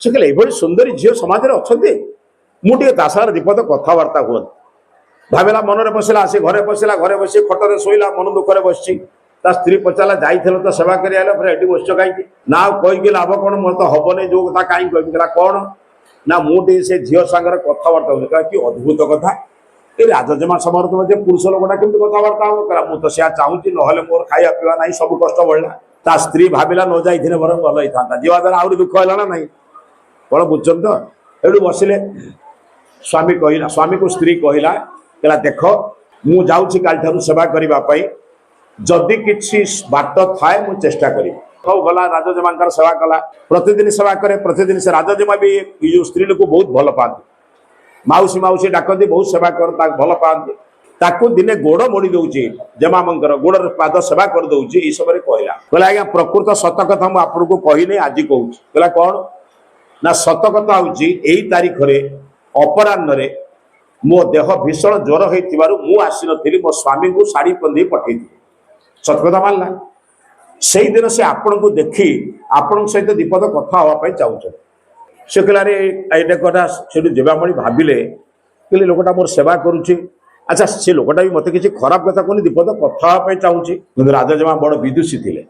से कहले एभଳି सुंदरी झील समाज में अच्छा मुझे दासार दीपद कथबार्ता हुए भाविला मनरे बसला आसी घरे बसला घरे बसी खटरे शोला मन दुखरे बसची ता स्त्री पचारा जाइल तो सेवा कर फिर एटी बस कहीं ना कहीकि लाभ कौन मोर तो हेनी जो कथा कहीं कहला कौन ना मुझे से झील सागर कथबार्ता हो कि अद्भुत कथा ये राजजमा समय तो पुरुष लोकटा केमती कथबार्ता हम कह मुझे से चाहूँगी ना मोर खाया पीवा ना सब कष्ट बढ़ला ता स्त्री भाविला न जाइए बर भल होता जीवा द्वारा आहरी दुख है ना ना कौन बुझुन तो ये बसिले स्वामी कहला स्वामी को स्त्री कहला कहला देख मु जाऊँगी काल सेवा करने जदि किसी बाट थाए मु चेष्टा करी गला राजजमा सेवा कला प्रतिदिन सेवा करे प्रतिदिन से राजजमा भी जो स्त्री लोग बहुत भल पाती माउसी माउसी डाकती बहुत सेवा कर भल पाती ताकू दिने गोड़ मोड़ी दौची जमामंकर गोड़ पाद सेवा कर दौची ये सब कहला कहला आज्ञा प्रकृत सत कथा मुझे आपको कहनी आज कहूँ कहला कौन ना सत कथा हूँ यही तारीख रे अपराह्न मो देह भीषण ज्वर हो आसी नी मो स्वामी को शाढ़ी पिंधि पठे सतकथा मानला से ही दिन से आपण को देखी आपण सहित दीपद कथा हाँपाई चाहूँ से कहला ये कथा से जीवामणि भाविले कहले लोकटा मोर सेवा करुच्ची अच्छा से लोकटा भी मत किसी खराब कथा कहनी दीपद कथा हाँपाई चाहूँ राजजमा बड़ विदुषी थे।